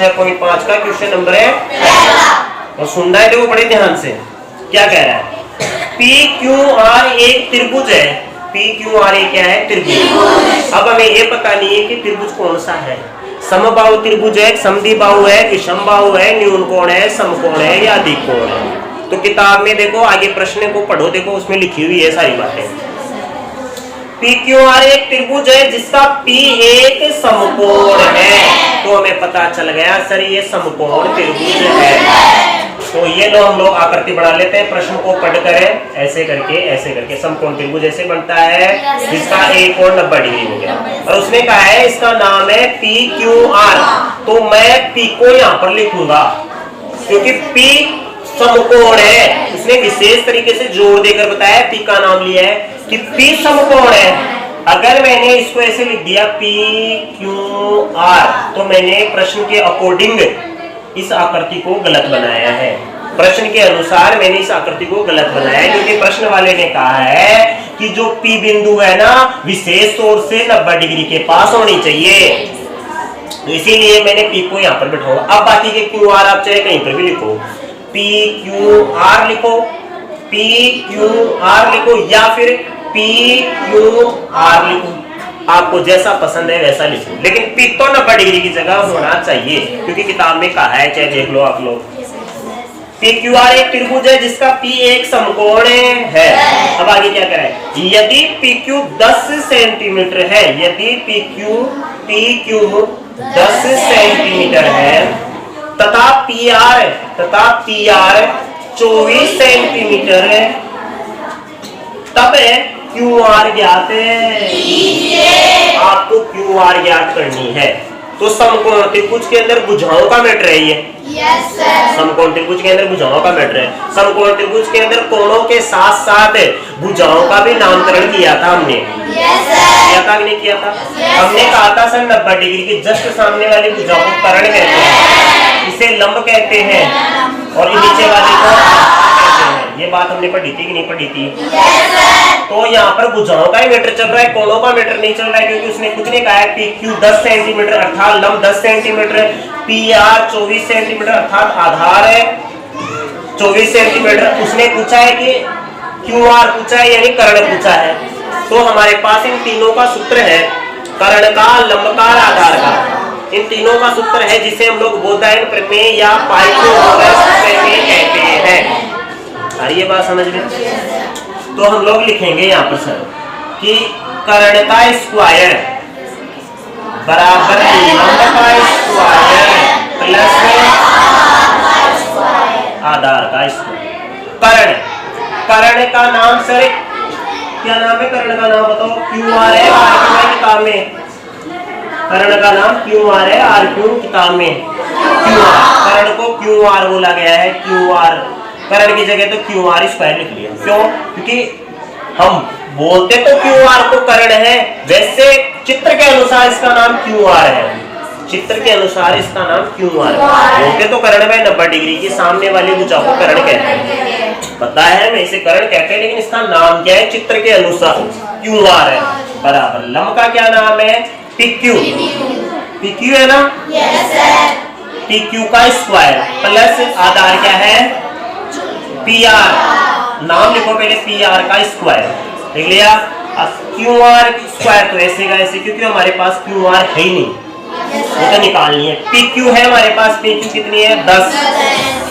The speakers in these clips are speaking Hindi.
6.5 का क्वेश्चन नंबर है और सुनना है देखो बड़े ध्यान से। क्या कह रहा है? PQR एक त्रिभुज है। PQR एक क्या है? त्रिभुज। अब हमें ये पता नहीं है कि त्रिभुज कौन सा है। समबाहु त्रिभुज है, समद्विबाहु है, विषमबाहु है, न्यून कोण है, समकोण है या अधिक कोण है। तो किताब में देखो आगे प्रश्न को पढ़ो, देखो उसमें लिखी हुई है सारी बातें। PQR एक त्रिभुज है जिसका P एक समकोण है। तो हमें पता चल गया सर ये समकोण त्रिभुज है। तो ये लो हम लोग आकृति बना लेते हैं, प्रश्न को पढ़ करें ऐसे करके समकोण त्रिभुज ऐसे बनता है जिसका एक कोण 90 डिग्री हो गया। और उसने कहा है इसका नाम है PQR। तो मैं P को यहाँ पर लिखूंगा क्योंकि P समकोण है। उसने विशेष तरीके से जोर देकर बताया, P का नाम लिया है कि P समकोण है। अगर मैंने इसको ऐसे लिख दिया PQR तो मैंने प्रश्न के अकॉर्डिंग इस आकृति को गलत बनाया है। प्रश्न के अनुसार मैंने इस आकृति को गलत बनाया है क्योंकि प्रश्न वाले ने कहा है कि जो P बिंदु है ना विशेष तौर से 90 डिग्री के पास होनी चाहिए। तो इसीलिए मैंने P को यहाँ पर बिठाऊंगा। अब बाकी के QR आप चाहे कहीं पर भी लिखो, PQR लिखो, PQR लिखो या फिर PQR लिखो, आपको जैसा पसंद है वैसा लिखो, लेकिन P तो 90 डिग्री की जगह होना चाहिए क्योंकि किताब में कहा है, चाहे देख लो आप लोग। PQR एक त्रिभुज है जिसका P एक समकोण है। अब आगे क्या कह रहा है? यदि PQ 10 सेंटीमीटर है, यदि PQ 10 सेंटीमीटर है तथा PR 24 सेंटीमीटर है, तब QR ज्ञात है। आपको QR ज्ञात करनी है। तो समकोण त्रिभुज के अंदर भुजाओं का मैटर है ये। Yes sir. समकोण त्रिभुज के अंदर भुजाओं का मैटर है। समकोण त्रिभुज के अंदर कोणों के साथ साथ भुजाओं का भी नामकरण किया था हमने। Yes sir. किया था कि नहीं किया था? हमने कहा था सर 90 डिग्री के जस्ट सामने वाली भुजाओं को कर्ण कहते हैं, इसे लंब कहते हैं और नीचे वाले को कहते हैं। ये बात हमने पढ़ी थी कि नहीं पढ़ी थी? Yes sir. तो यहाँ पर भुजाओं का ही मैटर चल रहा है, कोणों का मैटर नहीं चल रहा है क्योंकि उसने कुछ नहीं कहा है। PQ 10 सेंटीमीटर अर्थात लंब 10 सेंटीमीटर, PR 24 सेंटीमीटर अर्थात आधार है 24 सेंटीमीटर। उसने पूछा है कि QR पूछा है यानी कर्ण पूछा है। तो हमारे पास इन तीनों का सूत्र है, कर्ण का, लंब का, आधार का। इन तीनों का सूत्र है जिसे हम लोग बोधायन प्रमेय या पाइथागोरस प्रमेय कहते हैं। ये बात समझ में? तो हम लोग लिखेंगे यहाँ पर सर कि कर्ण का स्क्वायर बराबर लंब का स्क्वायर प्लस आधार का स्क्वायर। कर्ण का नाम सर क्या नाम है? कर्ण का नाम बताओ। QR है, RQ है किताब में। कर्ण का नाम QR है, RQ किताब में। QR कर्ण को QR बोला गया है। QR कर्ण की जगह तो QR स्क्वायर लिख लिया। क्यों? क्योंकि हम बोलते तो QR को कर्ण है, वैसे चित्र के अनुसार इसका नाम QR है। चित्र के अनुसार इसका नाम QR है। बोलते तो कर्ण में 90 डिग्री की सामने वाली भुजा को कर्ण कहते हैं, पता है मैं इसे कर्ण कहते हैं, लेकिन इसका नाम क्या है? चित्र के अनुसार QR है। बराबर लंब का क्या नाम है? PQ। PQ है ना? Yes sir. PQ का स्क्वायर प्लस आधार क्या है? PR। नाम लिखो पहले PR का स्क्वायर, देख लिया। अब QR स्क्वायर तो ऐसे का ऐसे, क्योंकि हमारे पास QR है ही नहीं, वो तो निकालनी है। PQ है हमारे पास, PQ कितनी है? 10।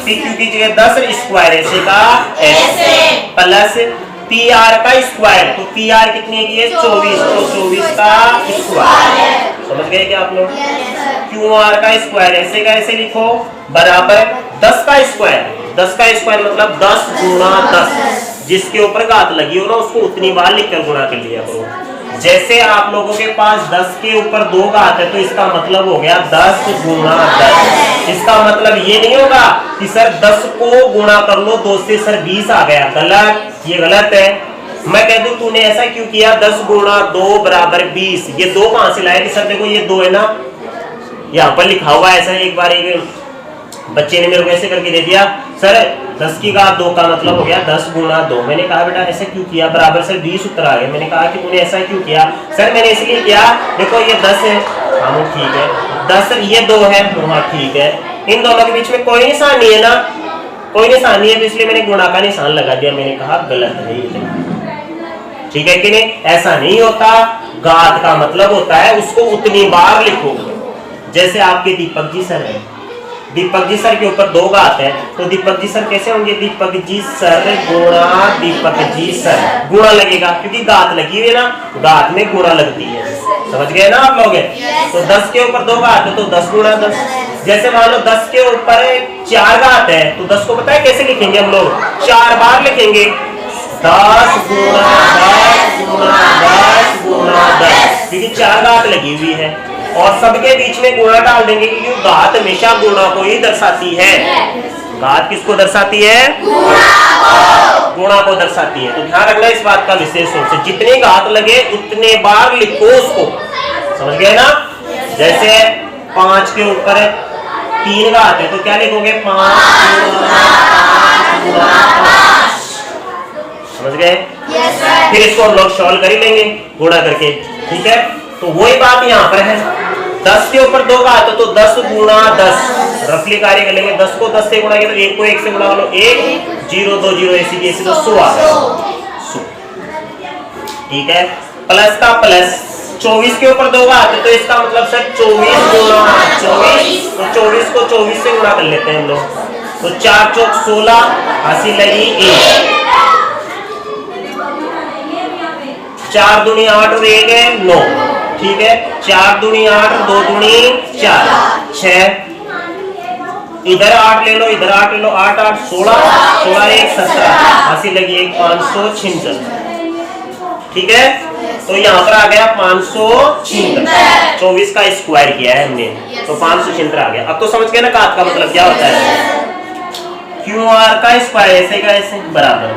PQ की जगह 10 स्क्वायर ऐसे का ऐसे प्लस PR का स्क्वायर, तो PR कितनी की है? 24, तो 24 का स्क्वायर। समझ गए क्या आप लोग? QR का स्क्वायर ऐसे का ऐसे लिखो बराबर 10 का स्क्वायर। 10 का स्क्वायर मतलब 10 गुणा 10, जिसके ऊपर घात लगी हो ना उसको उतनी बार लिखकर गुणा कर लिया करो। जैसे आप लोगों के पास 10 के ऊपर 2 घात है तो इसका मतलब हो गया 10 गुणा 10। इसका मतलब ये नहीं होगा कि सर 10 को गुणा कर लो 2 से सर 20 आ गया, गलत, ये गलत है। मैं कह दूं तूने ऐसा क्यों किया? 10 गुणा 2 बराबर 20। ये 2 कहां से लाया कि सर देखो ये 2 है ना, यहाँ पर लिखा हुआ ऐसा एक बार एक बच्चे ने मेरे को ऐसे करके दे दिया, सर 10 की घात 2 का मतलब हो गया 10 गुना 2। मैंने कहा बेटा ऐसा क्यों किया, बराबर सर 20 उत्तर आ गए। मैंने कहा कि तूने ऐसा क्यों किया, सर मैंने इसलिए किया, देखो ये 10 है, हाँ वो ठीक है, 10 ये 2 है, हाँ ठीक है, इन दोनों के बीच में कोई निशान नहीं है ना, कोई निशान नहीं है, तो इसलिए मैंने गुणा का निशान लगा दिया। मैंने कहा गलत है ये, ठीक है कि नहीं, ऐसा नहीं होता। घात का मतलब होता है उसको उतनी बार लिखो। जैसे आपके दीपक जी सर है, दीपक जी सर के ऊपर 2 घात है, तो दीपक जी सर कैसे होंगे, दीपक जी सर गुणा दीपक जी सर, गुणा लगेगा क्योंकि घात लगी हुई है ना, घात में गुणा लगती है। समझ गए ना आप लोग? तो 10 के ऊपर 2 घात है तो 10 गुणा 10। जैसे मान लो 10 के ऊपर 4 घात है तो 10 को पता है कैसे लिखेंगे हम लोग, 4 बार लिखेंगे, 10 गुणा 10 गुणा 10 गुणा 10, क्योंकि 4 घात लगी हुई है। और सबके बीच में गुणा डाल देंगे क्योंकि घात हमेशा गुणा को ही दर्शाती है। घात किसको दर्शाती है, गुणा को दर्शाती है। तो ध्यान रखना इस बात का विशेष रूप से, जितने घात लगे उतने बार लिखो उसको। समझ गए ना? जैसे 5 के ऊपर 3 घात है तो क्या लिखोगे, 5 गुणा 5। समझ गए? फिर इसको हम लोग सॉल्व कर ही लेंगे गुणा करके, ठीक है। तो वही बात यहाँ पर है, 10 के ऊपर 2 घात है तो 10 गुणा 10, रफली कार्य कर लेंगे। 10 को 10 से गुणा किया तो 1 को 1 से गुणा कर लो, 1 0 2 0 ऐसी तो 100 आ गया, 100, ठीक है। प्लस का प्लस, 24 के ऊपर 2 घात है तो इसका मतलब सर 24 गुणा 24, तो 24 को 24 से गुणा कर लेते हैं हम लोग, तो 4 चौक 16, हासिल लगी 1, 4 दूनी 8 और 1 है 9, ठीक है। 4 दूनी 8 और 2 दूनी 4, 6, इधर 8 ले लो, इधर 8 ले लो, 8 8 16, 16 1 17, हासिल लगी 1 576, ठीक है। तो यहाँ पर आ गया 576, 24 का स्क्वायर किया है हमने तो 576 आ गया। अब तो समझ गए ना घात का मतलब क्या होता है, QR का स्क्वायर ऐसे का ऐसे बराबर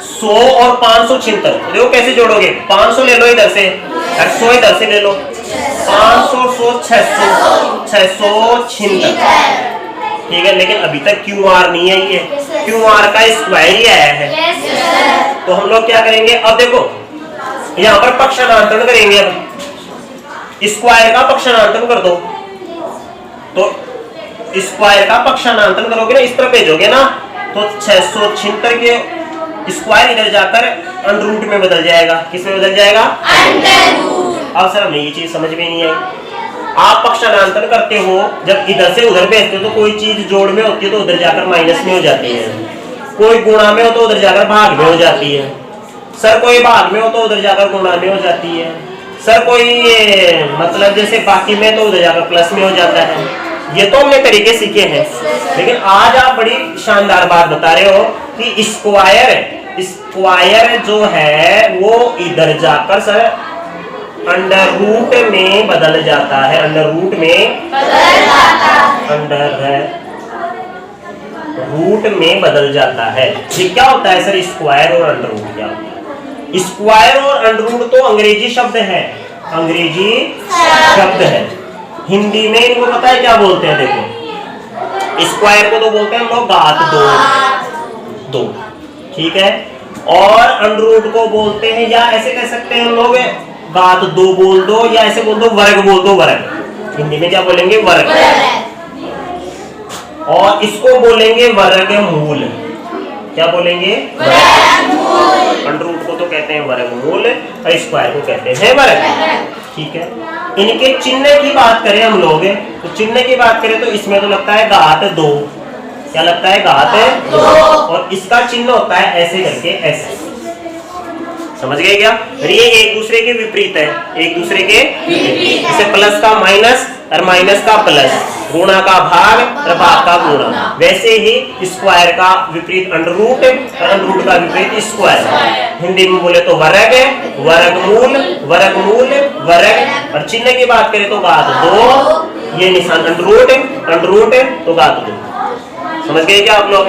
100 और 576। देखो कैसे जोड़ोगे, 500 ले लो इधर से और 100 इधर से ले लो, 500 100 600 676, ठीक है। लेकिन अभी तक QR नहीं आई है, QR का स्क्वायर ही आया है। तो हम लोग क्या करेंगे, अब देखो यहाँ पर पक्षांतरण करेंगे। अब स्क्वायर का पक्षांतरण कर दो, तो स्क्वायर का पक्षांतरण करोगे ना, इस तरफ भेजोगे ना, तो 676 के स्क्वायर इधर जाकर अंडर रूट में बदल जाएगा। किस में बदल जाएगा, अंडर रूट। अब सर हमें ये चीज समझ में नहीं आई, आप पक्षांतरण करते हो जब इधर से उधर भेजते हो तो कोई चीज जोड़ में होती है तो उधर जाकर माइनस में हो जाती है, कोई गुणा में हो तो उधर जाकर भाग में हो जाती है, सर कोई भाग में हो तो उधर जाकर गुणा में हो जाती है, सर कोई मतलब जैसे बाकी में तो उधर जाकर प्लस में हो जाता है। ये तो हमने तरीके सीखे हैं, लेकिन आज आप बड़ी शानदार बात बता रहे हो कि स्क्वायर जो है वो इधर जाकर सर अंडर रूट में बदल जाता है, अंडर रूट में बदल जाता है, अंडर है रूट में बदल जाता है। ये क्या होता है सर, स्क्वायर और अंडर रूट क्या होता है? स्क्वायर और अंडर रूट तो अंग्रेजी शब्द है, अंग्रेजी शब्द है। हिंदी में इनको पता है क्या बोलते हैं, देखो स्क्वायर को तो बोलते हैं हम लोग घात 2, ठीक है। और अंडर रूट को बोलते हैं, या ऐसे कह सकते हैं हम लोग घात 2 बोल दो, या ऐसे बोल दो वर्ग बोल दो, वर्ग। हिंदी में क्या बोलेंगे, वर्ग। और इसको बोलेंगे वर्गमूल। क्या बोलेंगे, वर्गमूल। अंडर रूट को तो कहते हैं वर्गमूल और स्क्वायर को कहते हैं वर्ग, ठीक है। इनके चिन्ह की बात करें हम लोग, तो चिन्ह की बात करें तो इसमें तो लगता है घात 2, क्या लगता है, घात 2, और इसका चिन्ह होता है ऐसे करके, ऐसे। समझ गए क्या? ये एक दूसरे के विपरीत है, एक दूसरे के विपरीत। जैसे प्लस का माइनस और माइनस का प्लस, गुणा का भाग और भाग का गुणा, वैसे ही स्क्वायर का विपरीत अंडर रूट और अंडर रूट का विपरीत स्क्वायर। हिंदी में बोले तो वर्ग, वर्गमूल, वर्गमूल, वर्ग। और चिन्ह की बात करें तो घात 2, ये निशान अंडर रूट तो घात 2। समझ गए क्या आप लोग?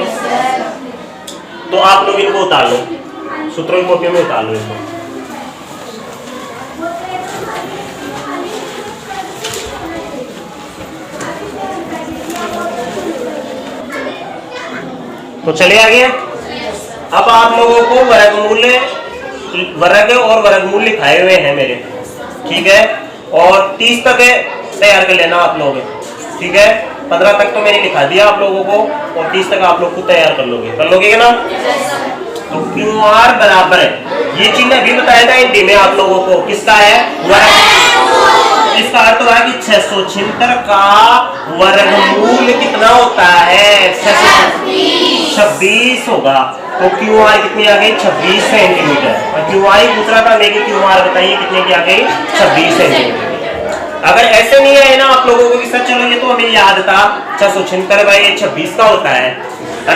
तो आप लोग इनको उतार लो, सूत्रों की कॉपी में उतार लो इसको। तो चले आगे। अब आप लोगों को वर्ग और वर्गमूल लिखाए हुए हैं मेरे, ठीक है, और 30 तक तैयार कर लेना आप लोग, ठीक है। 15 तक तो मैंने लिखा दिया आप लोगों को, और 30 तक आप लोग खुद तैयार कर लोगे ना। तो क्यू आर बराबर है, ये चिन्ह भी बताया था हिंदी में आप लोगों को, किसका है? वर्ग। इसका अर्थ हुआ कि 676 का वर्गमूल कितना होता है? 26 होगा। तो क्यू आर कितनी आ गई? 26 सेंटीमीटर। और क्यू आर ही पूछ रहा था मैं कि क्यू आर बताइए कितने की आ गई? 26 सेंटीमीटर। अगर ऐसे नहीं है ना आप लोगों को कि सर चलो ये तो हमें याद था 676 भाई 26 का होता है,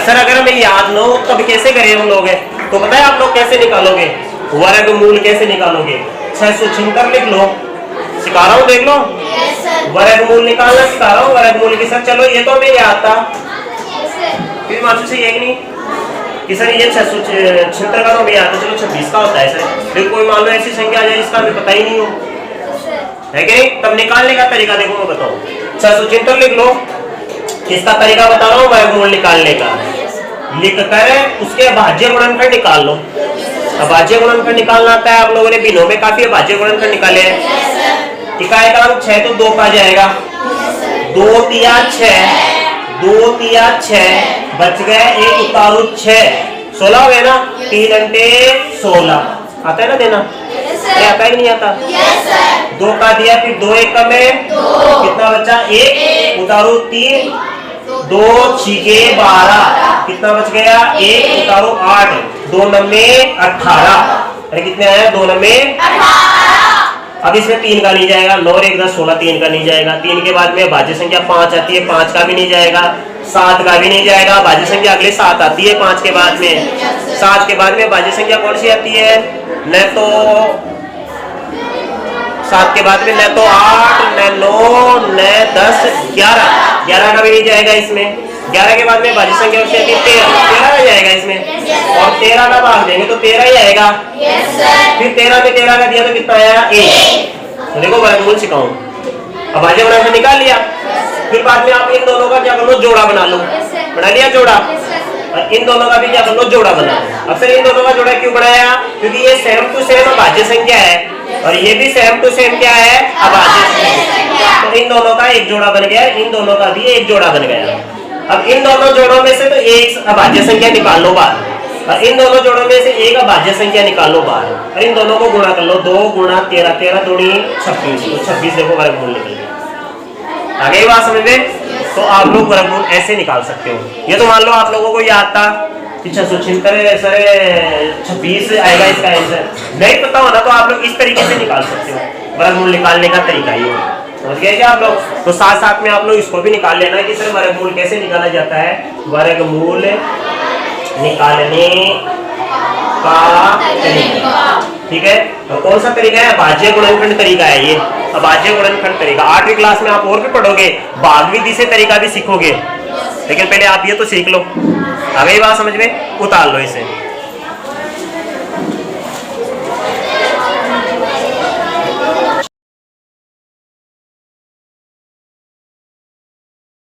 सर अगर हमें याद ना हो तब कैसे करें हम लोग? तो पता है आप लोग कैसे निकालोगे वर्गमूल? कैसे निकालोगे? 676 लिख लो, सिखा रहा हूँ, देख लो। वर्गमूल निकालना सिखा रहा हूँ, वर्गमूल की सर चलो ये तो हमें याद था, फिर मानसू से ये नहीं कि सर ये 676 का तो हमें याद था, चलो 26 का होता है सर। फिर कोई मान लो ऐसी संख्या आ जाए जिसका हमें पता ही नहीं हो, है कि नहीं? तब निकालने का तरीका देखो मैं बताऊं। 676 लिख लो, किसका तरीका बता रहा हूँ? वर्गमूल निकालने का। लिखकर उसके भाज्य गुणनखंड निकाल लो। अब भाज्य गुणनखंड निकालना आता है आप लोगों ने, बिनों में काफी भाज्य गुणनखंड निकाले हैं। इकाई का 6 तो 2 का जाएगा, 2 तिया 6, 2 तिया 6 बच गए, 1 उतारू 6, 16 हो गए ना। 3 अंटे 16 आता है ना देना? आता है कि नहीं आता? 2 का दिया, फिर 2 1 कम है, कितना बचा? 1 उतारू 3, 2 6 12, कितना बच गया? 1 उतारू 8, 2 9 18। अरे कितने आया? 2 9 18। अब इसमें 3 का नहीं जाएगा, 9 1 10 16, 3 का नहीं जाएगा। 3 के बाद में भाज्य संख्या 5 आती है, 5 का भी नहीं जाएगा। 7 का भी नहीं जाएगा, भाज्य संख्या अगले 7 आती है 5 के बाद में। 7 के बाद में भाज्य संख्या कौन सी आती है? न तो 7 के बाद में न तो 8, न 9, न 10, 11 का भी नहीं जाएगा इसमें। 11 के बाद में भाज्य संख्या उससे आती है 13 का जाएगा इसमें, और 13 का भाग देंगे तो 13 ही आएगा। फिर 13 में 13 का दिया तो कितना आया? 1। तो देखो वर्गमूल सिखाऊं। अब भाज्य गुणनखंड निकाल लिया, फिर बाद में आप इन दोनों का क्या कर लो? जोड़ा बना लो। बना लिया जोड़ा, और इन दोनों का भी क्या कर लो? जोड़ा बना लो। अब सर इन दोनों का जोड़ा क्यों बनाया? क्योंकि ये सेम टू सेम अभाज्य संख्या है, और ये भी सेम टू सेम क्या है? अभाज्य संख्या। तो इन दोनों का एक जोड़ा बन गया, इन दोनों का भी एक जोड़ा बन गया। अब इन दोनों जोड़ों में से तो एक अभाज्य संख्या निकाल लो बाहर, और इन दोनों जोड़ों में से एक अभाज्य संख्या निकाल लो बाहर, और इन दोनों को गुणा कर लो। 2 गुणा 13, 13 दूनी 26, तो 26 देखो वर्गमूल निकल गया। आगे बात समझ में? तो आप लोग वर्गमूल ऐसे निकाल सकते हो। ये तो मान लो आप लोगों को याद था कि 676 26 आएगा इसका आंसर, नहीं पता होना तो आप लोग इस तरीके से निकाल सकते हो। वर्गमूल निकालने का तरीका ये है, समझ गए क्या आप लोग? तो साथ साथ में आप लोग इसको भी निकाल लेना कि सर वर्गमूल कैसे निकाला जाता है। वर्गमूल निकालने का तरीका, ठीक है। तो कौन सा तरीका है? भाज्य गुणनखंड तरीका है ये, अभाज्य गुणनखंड तरीका। 8वीं क्लास में आप और भी पढ़ोगे, भाग विधि से तरीका भी सीखोगे, लेकिन पहले आप ये तो सीख लो। आ गई बात समझ में? उतार लो इसे।